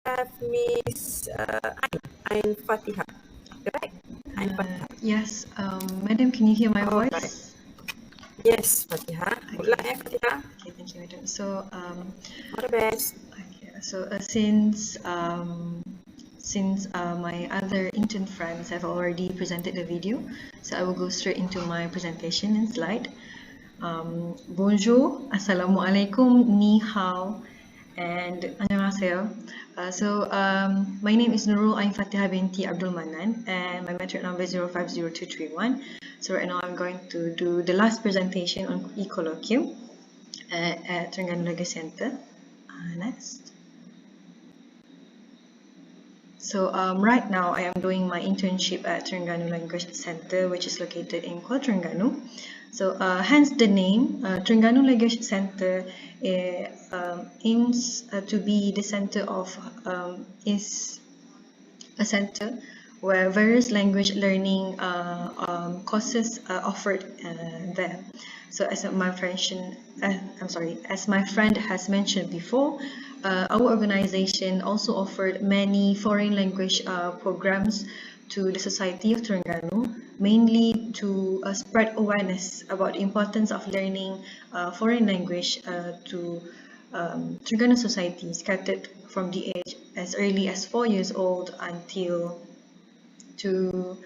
have Miss Ain Fatihah. Correct? Ain Fatihah. Yes, madam, can you hear my voice? Right. Yes, Fatihah. Good luck, Fatihah. Okay, thank you, madam. So, All the best. okay, so since my other intern friends have already presented the video, so I will go straight into my presentation and slide. Bonjour, Assalamualaikum, Ni Hao, and Annyeonghaseyo. My name is Nurul Ain Fatihah binti Abdul Manan, and my matric number is 050231. So right now I'm going to do the last presentation on E-kolokium at Terengganu Language Centre. Next. So right now I am doing my internship at Terengganu Language Centre, which is located in Kuala Terengganu. So hence the name, Terengganu Language Centre aims to be the center of, is a center where various language learning courses are offered there. So as my friend has mentioned before, our organization also offered many foreign language programs to the society of Terengganu, mainly to spread awareness about the importance of learning foreign language to Terengganu society scattered from the age as early as 4 years old until to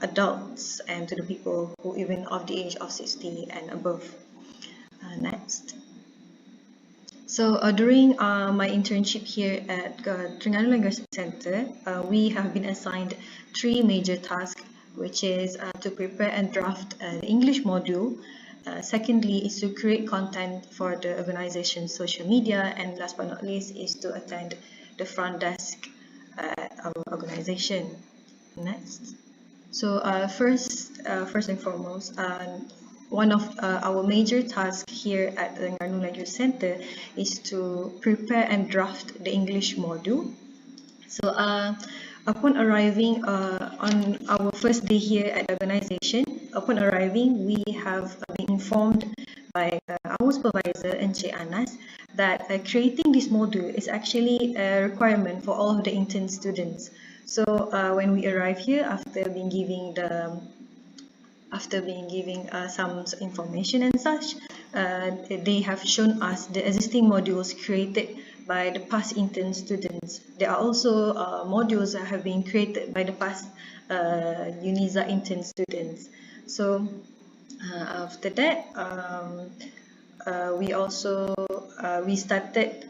adults and to the people who even of the age of 60 and above. Next. So during my internship here at Terengganu Language Centre, we have been assigned 3 major tasks, which is to prepare and draft the English module. Secondly is to create content for the organization's social media, and last but not least is to attend the front desk at our organization. Next. So first and foremost, one of our major tasks here at the Terengganu Language Centre is to prepare and draft the English module. So upon arriving on our first day here at the organization, upon arriving, we have been informed by our supervisor, Encik Anas, that creating this module is actually a requirement for all of the intern students. So when we arrive here, after being giving some information and such, they have shown us the existing modules created by the past intern students. There are also modules that have been created by the past UNISA intern students. So after that, we started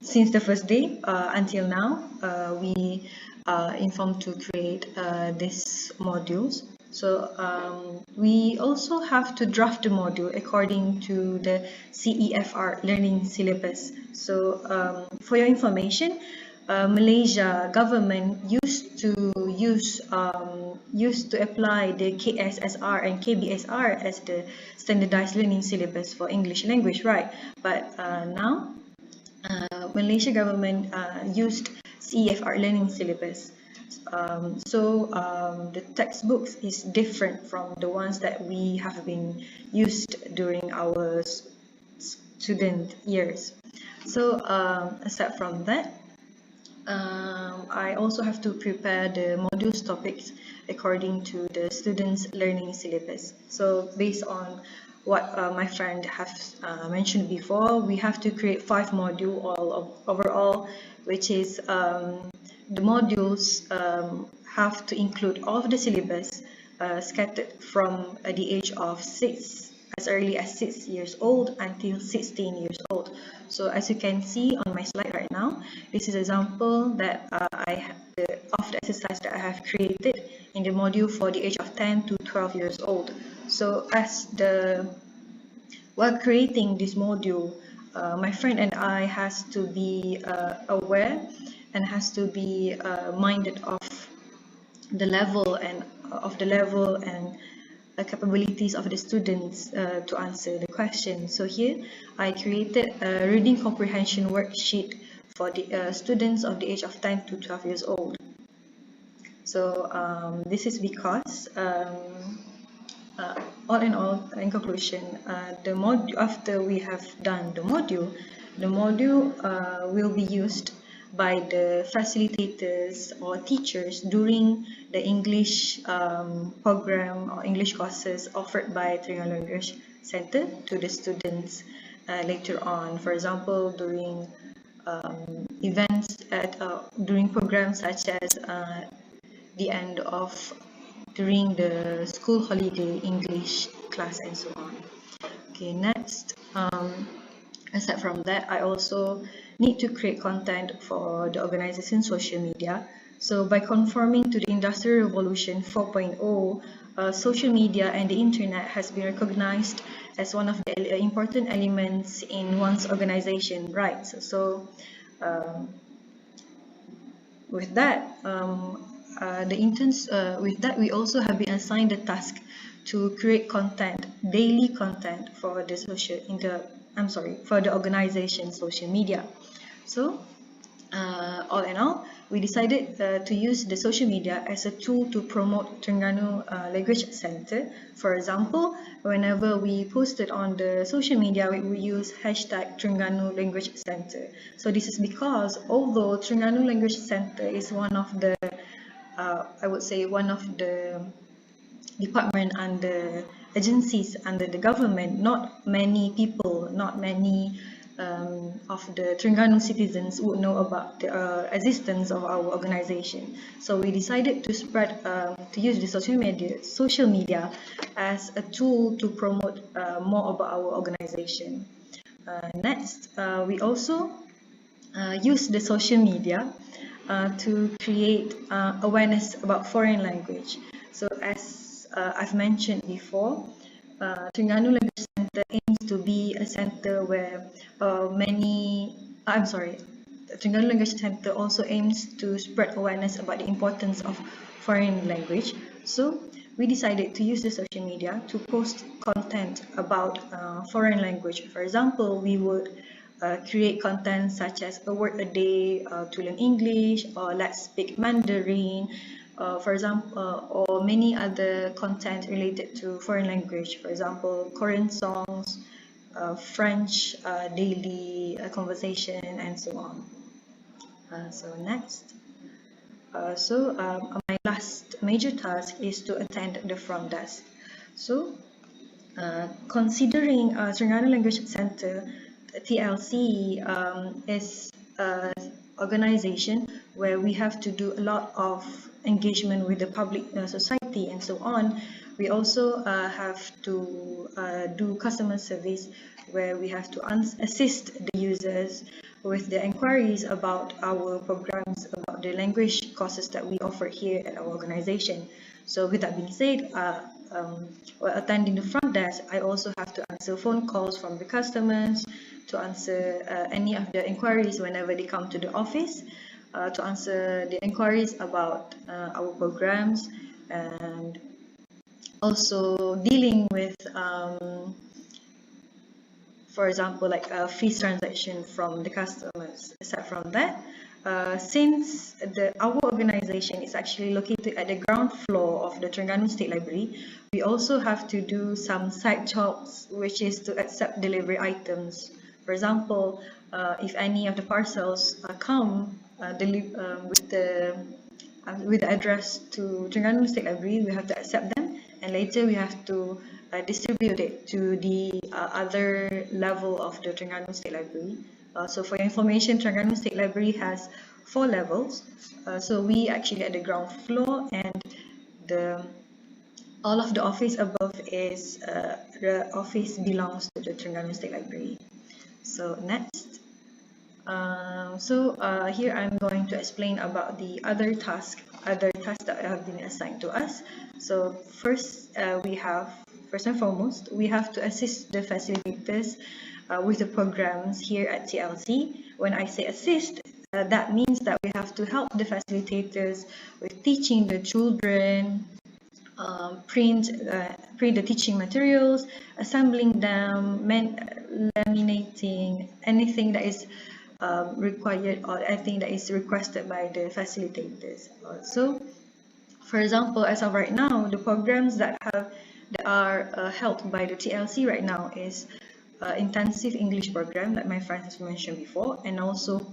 since the first day until now. We are informed to create these modules. So we also have to draft the module according to the CEFR learning syllabus. So for your information, Malaysia government used to apply the KSSR and KBSR as the standardized learning syllabus for English language, right? But now Malaysia government used CEFR learning syllabus. The textbooks is different from the ones that we have been used during our student years. So aside from that, I also have to prepare the modules topics according to the students' learning syllabus. So based on what my friend has mentioned before, we have to create 5 modules overall, which is the modules have to include all of the syllabus scattered from the age of 6, as early as 6 years old until 16 years old. So as you can see on my slide right now, this is an example that of the exercise that I have created in the module for the age of 10 to 12 years old. So while creating this module, my friend and I has to be aware and has to be minded of the level and capabilities of the students to answer the question. So here I created a reading comprehension worksheet for the students of the age of 10 to 12 years old. So this is because all in all, in conclusion, after we have done the module will be used by the facilitators or teachers during the English program or English courses offered by Terengganu Language Centre to the students later on. For example, during events during programs such as the end of during the school holiday English class and so on. Okay, next, aside from that, I also need to create content for the organization's social media. So by conforming to the Industrial Revolution 4.0, social media and the internet has been recognized as one of the important elements in one's organization, right? With that, we also have been assigned the task to create content, daily content for the for the organization's social media. So, all in all, we decided to use the social media as a tool to promote Terengganu Language Centre. For example, whenever we posted on the social media, we use hashtag Terengganu Language Centre. So this is because although Terengganu Language Centre is one of the, I would say one of the department and the agencies under the government, not many people, not many of the Terengganu citizens would know about the existence of our organization. So we decided to use the social media as a tool to promote more about our organization. Next, we also use the social media to create awareness about foreign language. So as I've mentioned before, Terengganu Language Centre aims to be a centre where Terengganu Language Centre also aims to spread awareness about the importance of foreign language. So we decided to use the social media to post content about foreign language. For example, we would create content such as a word a day to learn English, or let's speak Mandarin, for example, or many other content related to foreign language. For example, Korean songs, French daily conversation, and so on. So next. My last major task is to attend the front desk. So, considering Terengganu Language Centre, TLC is an organization where we have to do a lot of engagement with the public society and so on. We also have to do customer service, where we have to assist the users with the inquiries about our programs, about the language courses that we offer here at our organization. So with that being said, while attending the front desk, I also have to answer phone calls from the customers, to answer any of the inquiries whenever they come to the office, to answer the inquiries about our programs, and also dealing with, for example, like a fees transaction from the customers. Aside from that, since our organization is actually located at the ground floor of the Terengganu State Library, we also have to do some side jobs, which is to accept delivery items. For example, if any of the parcels come with the address to Terengganu State Library, we have to accept them, and later we have to distribute it to the other level of the Terengganu State Library. So for your information, Terengganu State Library has 4 levels. So we actually at the ground floor, and all of the office above is the office belongs to the Terengganu State Library. So next, here I'm going to explain about the other tasks that have been assigned to us. So first and foremost, we have to assist the facilitators with the programs here at TLC. When I say assist, that means that we have to help the facilitators with teaching the children, print the teaching materials, assembling them, laminating, anything that is required or anything that is requested by the facilitators. So, for example, as of right now, the programs that are held by the TLC right now is intensive English program, like my friend has mentioned before, and also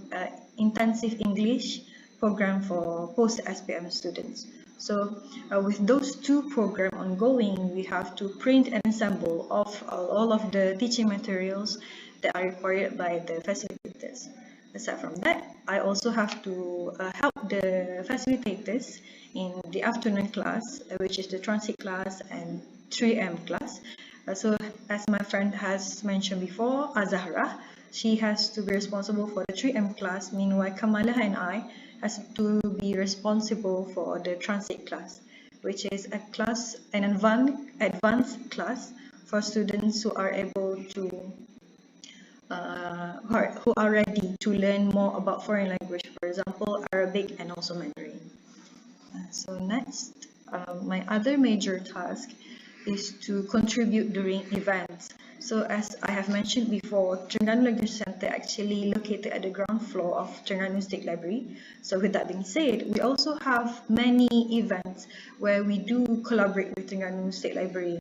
intensive English program for post-SPM students. So with those two programs ongoing, we have to print and assemble all of the teaching materials that are required by the facilitators. Aside from that, I also have to help the facilitators in the afternoon class, which is the transit class and 3M class. So as my friend has mentioned before, Azahra, she has to be responsible for the 3M class. Meanwhile, Kamala and I has to be responsible for the transit class, which is a class, an advanced class for students who are able to who are ready to learn more about foreign language, for example, Arabic and also Mandarin. So next, my other major task is to contribute during events. So as I have mentioned before, Terengganu Language Centre actually located at the ground floor of Terengganu State Library. So with that being said, we also have many events where we do collaborate with Terengganu State Library.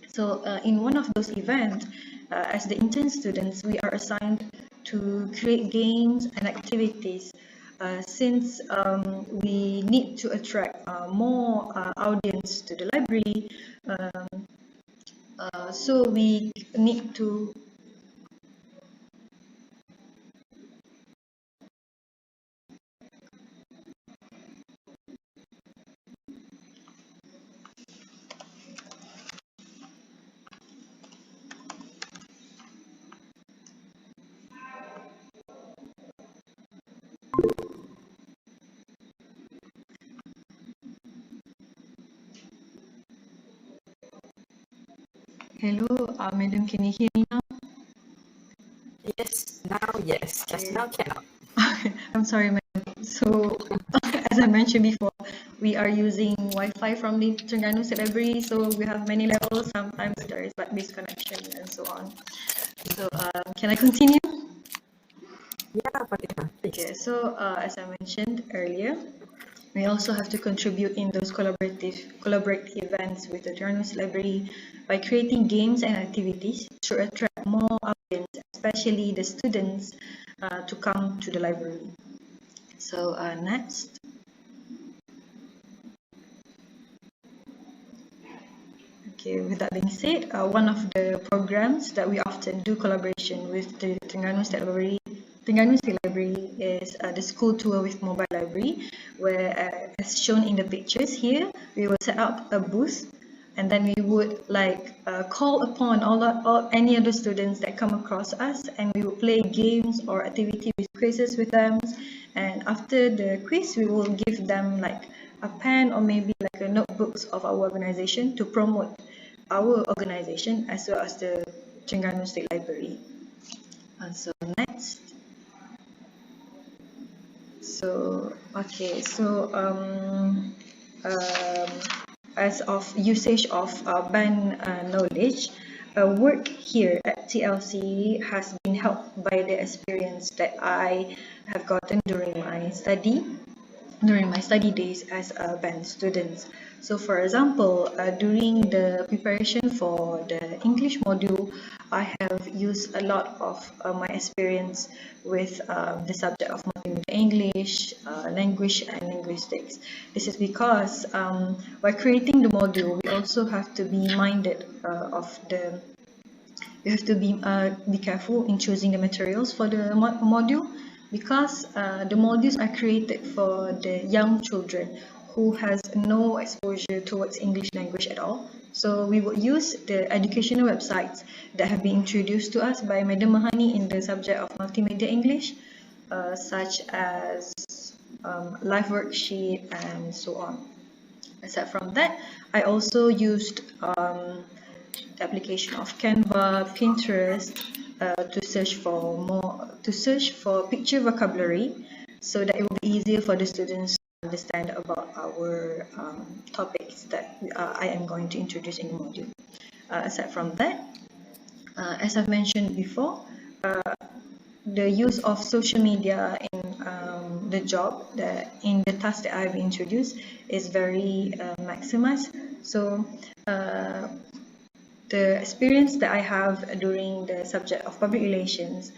So in one of those events, as the intern students, we are assigned to create games and activities since we need to attract more audience to the library. So we need to Hello, madam, can you hear me now? Yes, now yes. Just now cannot. I'm sorry, madam. So, as I mentioned before, we are using Wi-Fi from the Terengganu State Library, so we have many levels. Sometimes there is like misconnection and so on. So, can I continue? Yeah, Fatihah, Okay, please. so as I mentioned earlier, we also have to contribute in those collaborate events with the Terengganu Library by creating games and activities to attract more audience, especially the students, to come to the library. So next. Okay, with that being said, one of the programs that we often do collaboration with the Terengganu State Library is the school tour with mobile library, where as shown in the pictures here, we will set up a booth and then we would like call upon all any other students that come across us, and we will play games or activity with quizzes with them, and after the quiz we will give them like a pen or maybe like a notebooks of our organization to promote our organization as well as the Terengganu State Library. So next. So okay, so as of usage of band knowledge, work here at TLC has been helped by the experience that I have gotten during my study days as a band student. So for example, during the preparation for the English module, I have used a lot of my experience with the subject of multimedia English, language and linguistics. This is because by creating the module, we also have to be minded of the you have to be careful in choosing the materials for the module, because the modules are created for the young children who has no exposure towards English language at all. So we would use the educational websites that have been introduced to us by Madam Mahani in the subject of multimedia English, such as live worksheet and so on. Aside from that, I also used the application of Canva, Pinterest to search for picture vocabulary, so that it will be easier for the students to understand about our topics that I am going to introduce in the module. Aside from that, as I've mentioned before, the use of social media in the job, in the task that I've introduced, is very maximized. So the experience that I have during the subject of public relations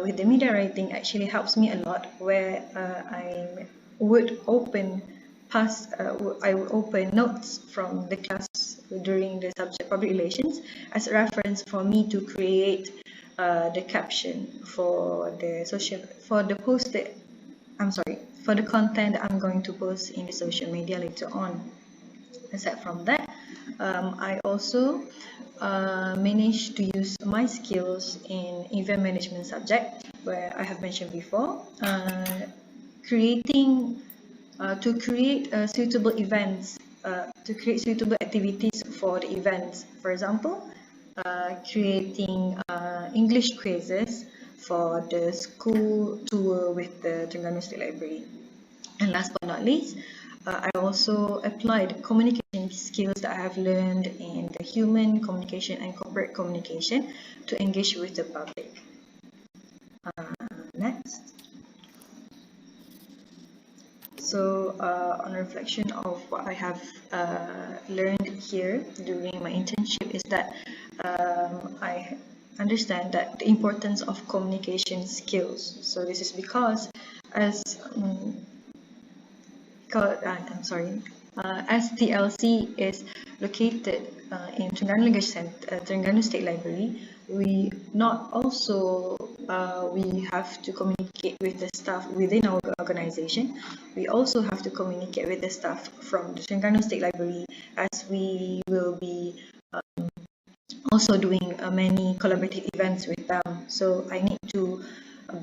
with the media writing actually helps me a lot, where I would open notes from the class during the subject public relations as a reference for me to create the caption for the content that I'm going to post in the social media later on. Aside from that, I also managed to use my skills in event management subject, where I have mentioned before, to create suitable events, to create suitable activities for the events. For example, creating English quizzes for the school tour with the Terengganu State Library. And last but not least, I also applied communication skills that I have learned in the human communication and corporate communication to engage with the public. Next. So on reflection of what I have learned here during my internship is that I understand that the importance of communication skills. So this is because as TLC is located in Terengganu Language Centre, Terengganu State Library, we have to communicate with the staff within our organization. We also have to communicate with the staff from the Terengganu State Library, as we will be also doing many collaborative events with them. So I need to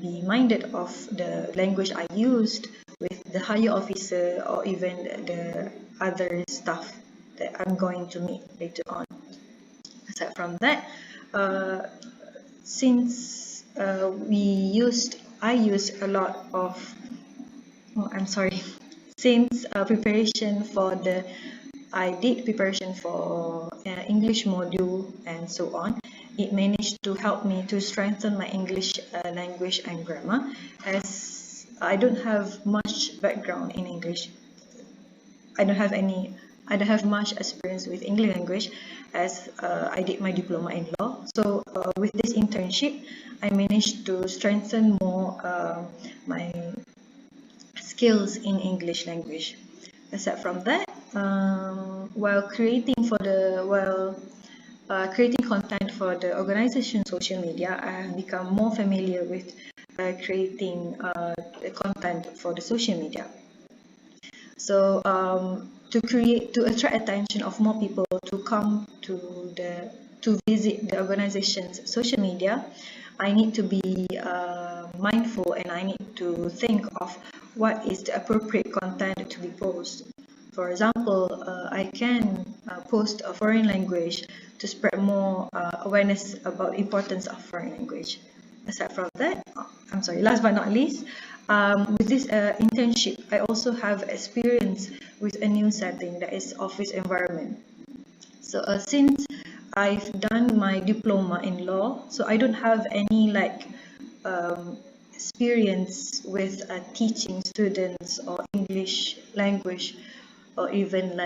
be minded of the language I used with the higher officer or even the other staff that I'm going to meet later on. Aside from that, since I used a lot of, since preparation for the, I did preparation for English module and so on, it managed to help me to strengthen my English language and grammar, as I don't have much background in English. I don't have much experience with English language, as I did my diploma in law. So with this internship, I managed to strengthen more my skills in English language. Aside from that, while creating content for the organization social media, I have become more familiar with creating the content for the social media. So to attract attention of more people to come to visit the organization's social media, I need to be mindful, and I need to think of what is the appropriate content to be posted. For example, I can post a foreign language to spread more awareness about the importance of foreign language. Aside from that, last but not least, with this internship, I also have experience with a new setting, that is office environment. So since I've done my diploma in law, so I don't have any experience with teaching students or English language, or even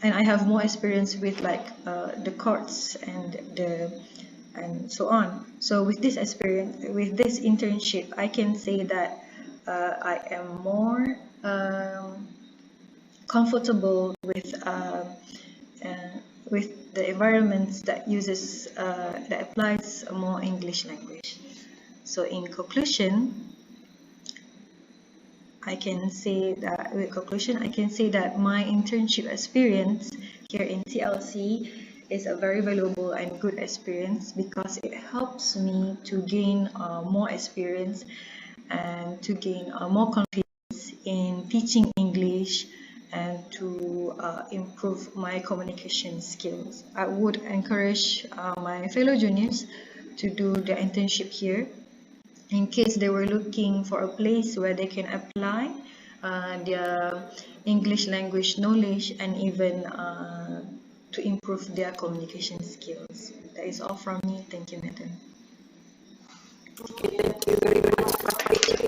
and I have more experience with the courts and so on. So with this experience, with this internship, I can say that I am more comfortable with the environments that applies more English language. So in conclusion, I can say that my internship experience here in TLC is a very valuable and good experience, because it helps me to gain more experience and to gain more confidence in teaching English, and to improve my communication skills. I would encourage my fellow juniors to do their internship here, in case they were looking for a place where they can apply their English language knowledge, and even to improve their communication skills. That is all from me. Thank you, Madam. Okay, thank you very much, Fatihah,